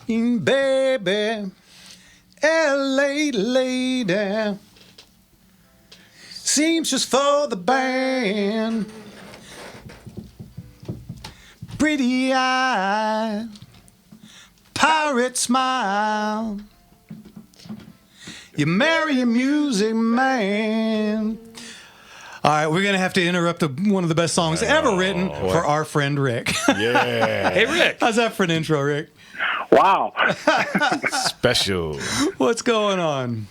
Baby, LA lady, seamstress for the band, pretty eye, pirate smile, you marry a music man. All right, we're going to have to interrupt one of the best songs ever written for our friend Rick. Yeah. Hey, Rick. How's that for an intro, Rick? Wow. Special. What's going on?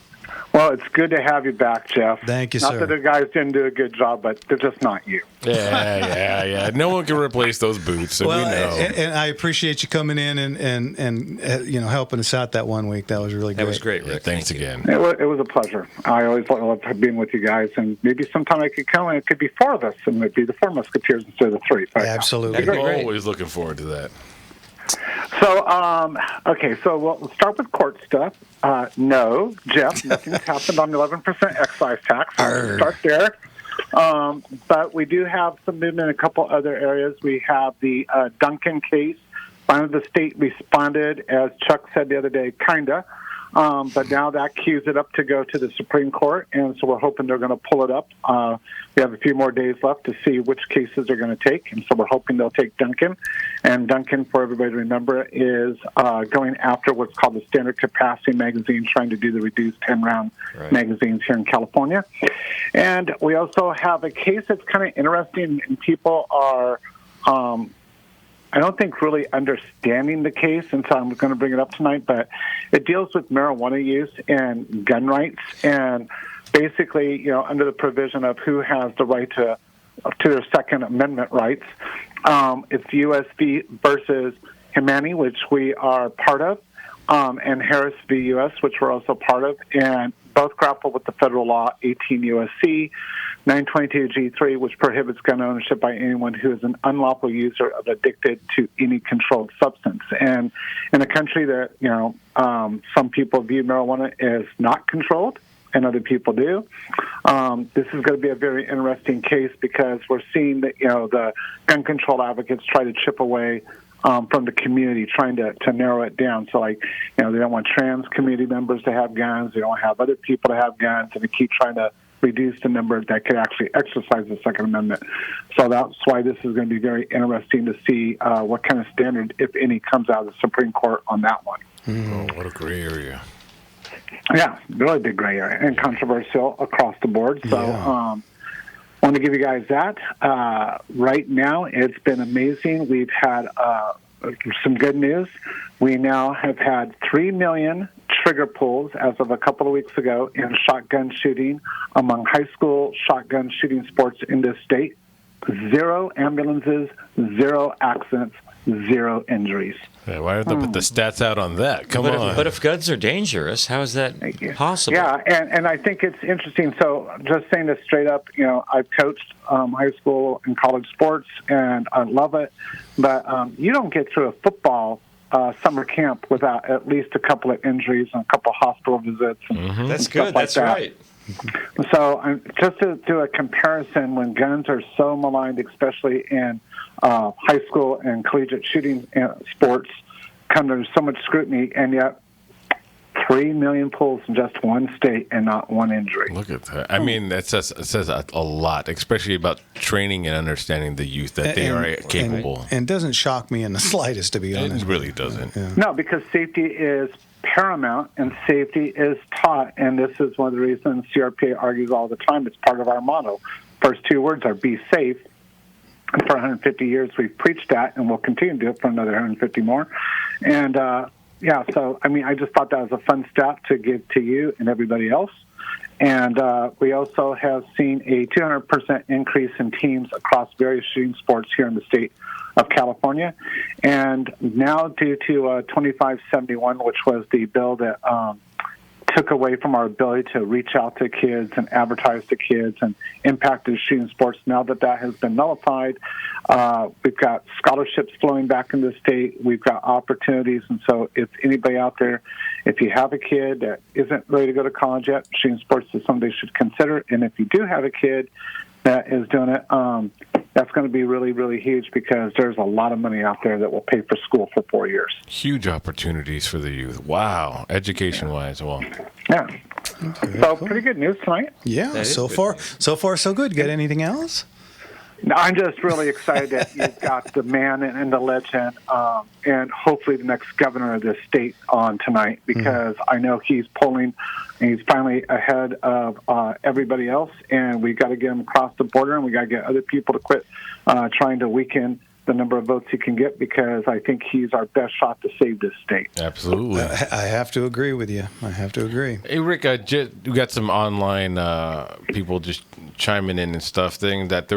Well, it's good to have you back, Jeff. Thank you, Not sir. that the guys didn't do a good job, but they're just not you. Yeah. No one can replace those boots, so we know. And I appreciate you coming in and helping us out that one week. That was really great. That was great, Rick. Yeah, thanks again. It was a pleasure. I always love being with you guys, and maybe sometime I could come and it could be four of us, and it'd be the four Musketeers instead of the three. But, Absolutely. That'd be great. Always looking forward to that. So, so we'll start with court stuff. No, Jeff, nothing's happened on the 11% excise tax. So we'll start there. But we do have some movement in a couple other areas. We have the Duncan case. Finally, the state responded, as Chuck said the other day, kinda. But now that queues it up to go to the Supreme Court, and so we're hoping they're going to pull it up. We have a few more days left to see which cases they're going to take, and so we're hoping they'll take Duncan. And Duncan, for everybody to remember, is going after what's called the standard capacity magazine, trying to do the reduced 10-round magazines here in California. And we also have a case that's kind of interesting, and people are I don't think really understanding the case, and so I'm going to bring it up tonight, but it deals with marijuana use and gun rights, and basically, under the provision of who has the right to their Second Amendment rights. It's U.S. versus Humani, which we are part of, and Harris v. U.S., which we're also part of, and both grapple with the federal law 18 U.S.C. 922 G3, which prohibits gun ownership by anyone who is an unlawful user of addicted to any controlled substance. And in a country that, some people view marijuana as not controlled and other people do, this is going to be a very interesting case because we're seeing that, the gun control advocates try to chip away from the community, trying to narrow it down. So, they don't want trans community members to have guns. They don't have other people to have guns, and they keep trying to reduce the number that could actually exercise the Second Amendment. So that's why this is going to be very interesting to see what kind of standard, if any, comes out of the Supreme Court on that one. Oh, what a gray area. Yeah, really big gray area and controversial across the board. So I want to give you guys that. Right now, it's been amazing. We've had some good news. We now have had 3 million trigger pulls as of a couple of weeks ago in shotgun shooting among high school shotgun shooting sports in this state. 0 ambulances, 0 accidents, 0 injuries. Yeah, why don't they put the stats out on that? Come on. But if guns are dangerous, how is that possible? Yeah, and I think it's interesting. So just saying this straight up, I've coached high school and college sports, and I love it. But you don't get through a football summer camp without at least a couple of injuries and a couple of hospital visits. And That's stuff good. like That's that. right. So just to do a comparison, when guns are so maligned, especially in high school and collegiate shooting sports, come under so much scrutiny, and yet 3 million pulls in just one state and not one injury. Look at that. I mean, it says a lot, especially about training and understanding the youth that they are capable. And doesn't shock me in the slightest, to be honest. It really doesn't. Yeah. No, because safety is paramount and safety is taught, and this is one of the reasons CRPA argues all the time. It's part of our motto. First 2 words are be safe. And for 150 years, we've preached that, and we'll continue to do it for another 150 more. And, so, I just thought that was a fun stat to give to you and everybody else. And we also have seen a 200% increase in teams across various shooting sports here in the state of California. And now due to 2571, which was the bill that took away from our ability to reach out to kids and advertise to kids and impact the shooting sports. Now that has been nullified, we've got scholarships flowing back into the state. We've got opportunities. And so if anybody out there, if you have a kid that isn't ready to go to college yet, shooting sports is something they should consider. And if you do have a kid that is doing it, that's going to be really, really huge because there's a lot of money out there that will pay for school for 4 years. Huge opportunities for the youth. Wow. Education-wise, well. Yeah. So pretty good news tonight. Yeah, so far, so good. Got anything else? No, I'm just really excited that you've got the man and the legend, and hopefully the next governor of this state on tonight, because I know he's finally ahead of everybody else, and we got to get him across the border, and we got to get other people to quit trying to weaken the number of votes he can get, because I think he's our best shot to save this state. Absolutely. I have to agree with you. I have to agree. Hey, Rick, we got some online people just chiming in and stuff, saying that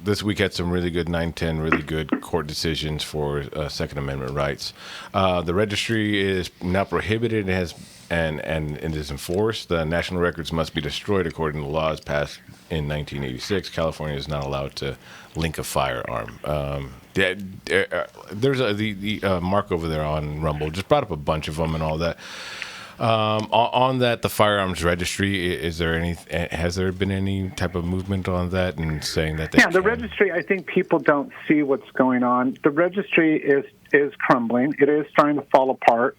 this week had some really good 9/10, really good court decisions for Second Amendment rights. The registry is now prohibited and is enforced. The national records must be destroyed according to laws passed in 1986. California is not allowed to link a firearm. There's the Mark over there on Rumble just brought up a bunch of them and all that. On that, the firearms registry, has there been any type of movement on that and saying that? The registry, I think people don't see what's going on. The registry is crumbling. It is starting to fall apart.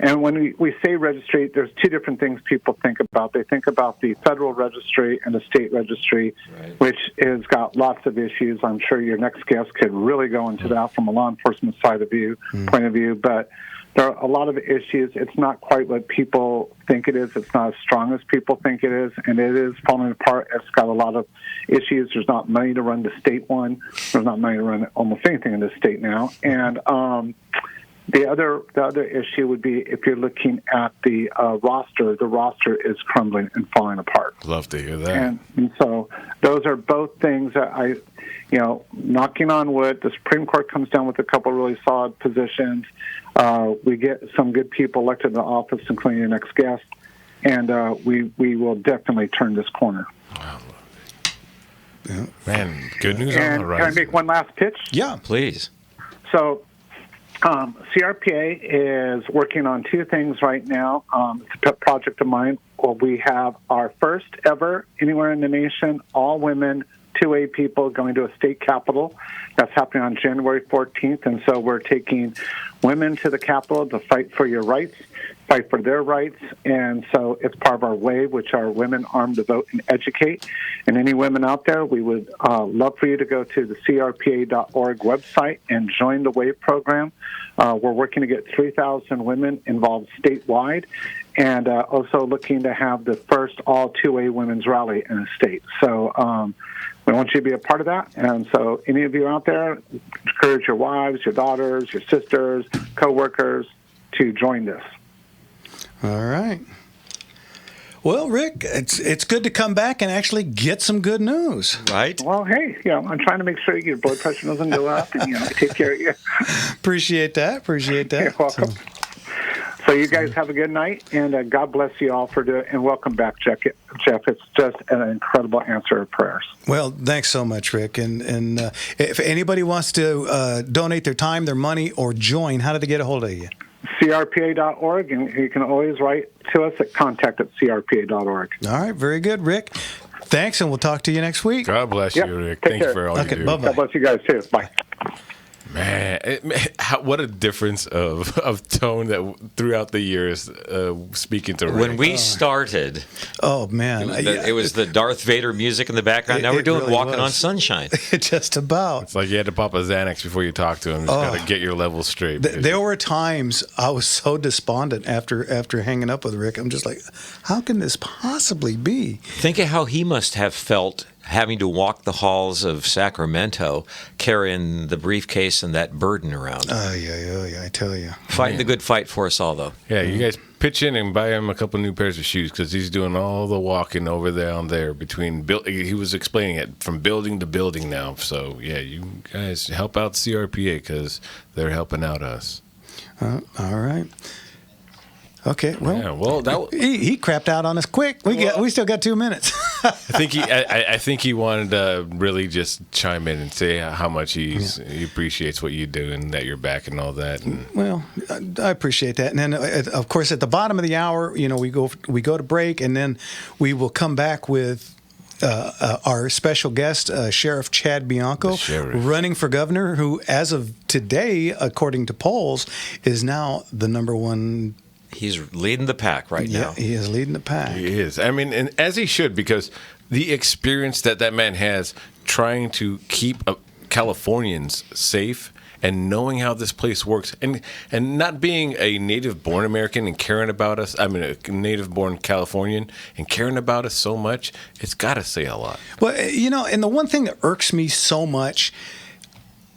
And when we say registry, there's two different things people think about. They think about the federal registry and the state registry, which has got lots of issues. I'm sure your next guest could really go into that from a law enforcement point of view. But there are a lot of issues. It's not quite what people think it is. It's not as strong as people think it is, and it is falling apart. It's got a lot of issues. There's not money to run the state one. There's not money to run almost anything in the state now. And the other issue would be if you're looking at the roster is crumbling and falling apart. Love to hear that. And so those are both things that knocking on wood, the Supreme Court comes down with a couple of really solid positions. We get some good people elected to office, including your next guest, and we will definitely turn this corner. Wow. Yeah. Man, good news on the rise. Can I make one last pitch? Yeah, please. So CRPA is working on two things right now. It's a pet project of mine. Well, we have our first ever, anywhere in the nation, all-women 2A people going to a state capitol. That's happening on January 14th, and so we're taking women to the Capitol to fight for your rights, fight for their rights, and so it's part of our WAVE, which are Women Armed to Vote and Educate. And any women out there, we would love for you to go to the CRPA.org website and join the WAVE program. We're working to get 3,000 women involved statewide, and also looking to have the first all 2A women's rally in the state. So we want you to be a part of that. And so any of you out there, encourage your wives, your daughters, your sisters, coworkers to join this. All right. Well, Rick, it's good to come back and actually get some good news. Right. Well, hey, I'm trying to make sure your blood pressure doesn't go up and, take care of you. Appreciate that. You're welcome. So you guys have a good night, and God bless you all for doing it. And welcome back, Jeff. It's just an incredible answer of prayers. Well, thanks so much, Rick. And if anybody wants to donate their time, their money, or join, how do they get a hold of you? CRPA.org, and you can always write to us at contact@CRPA.org. All right, very good, Rick. Thanks, and we'll talk to you next week. God bless you, Rick. Thank you for all you do. Bye-bye. God bless you guys, too. Bye. Man, what a difference of tone that throughout the years speaking to Rick. When we started, it was the Darth Vader music in the background. Now we're doing really Walking on Sunshine. Just about. It's like you had to pop a Xanax before you talk to him. You got to get your levels straight. There were times I was so despondent after hanging up with Rick. I'm just like, how can this possibly be? Think of how he must have felt having to walk the halls of Sacramento carrying the briefcase and that burden around. Yeah, I tell you. Fighting the good fight for us all, though. Yeah, you guys pitch in and buy him a couple new pairs of shoes because he's doing all the walking over there between he was explaining it from building to building now. So, yeah, you guys help out CRPA because they're helping out us. All right. Okay, well, he crapped out on us quick. We still got 2 minutes. I think he wanted to really just chime in and say how much he appreciates what you do and that you're back and all that. Well, I appreciate that. And then, of course, at the bottom of the hour, we go to break, and then we will come back with our special guest, Sheriff Chad Bianco, sheriff. running for governor, who, as of today, according to polls, is now the number one. He's leading the pack right now. He is leading the pack. He is. I mean, and as he should, because the experience that man has trying to keep Californians safe and knowing how this place works, and not being a native-born American and caring about us, a native-born Californian and caring about us so much, it's got to say a lot. Well, and the one thing that irks me so much,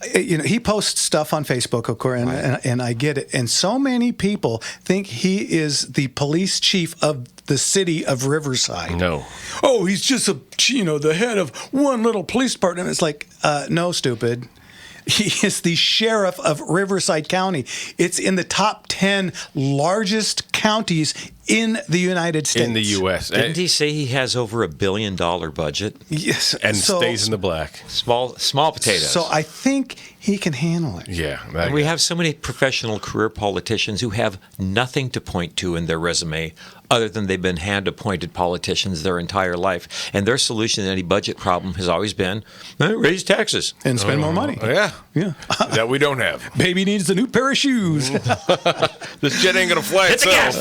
he posts stuff on Facebook, of course, and I get it. And so many people think he is the police chief of the city of Riverside. No. Oh, he's just the head of one little police department. It's like, no, stupid. He is the sheriff of Riverside County. It's in the top 10 largest counties in the United States. In the U.S. Didn't he say he has over $1 billion budget? Yes. And stays in the black. Small potatoes. So I think he can handle it. Yeah. And we have so many professional career politicians who have nothing to point to in their resume other than they've been hand-appointed politicians their entire life. And their solution to any budget problem has always been, raise taxes. And spend more money. Yeah. Yeah. That we don't have. Baby needs a new pair of shoes. This jet ain't going to fly itself.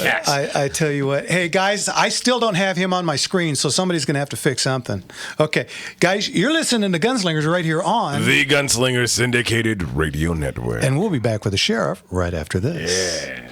I tell you what. Hey, guys, I still don't have him on my screen, so somebody's going to have to fix something. Okay. Guys, you're listening to Gunslingers right here on The Gunslinger Syndicated Radio Network. And we'll be back with the sheriff right after this. Yeah.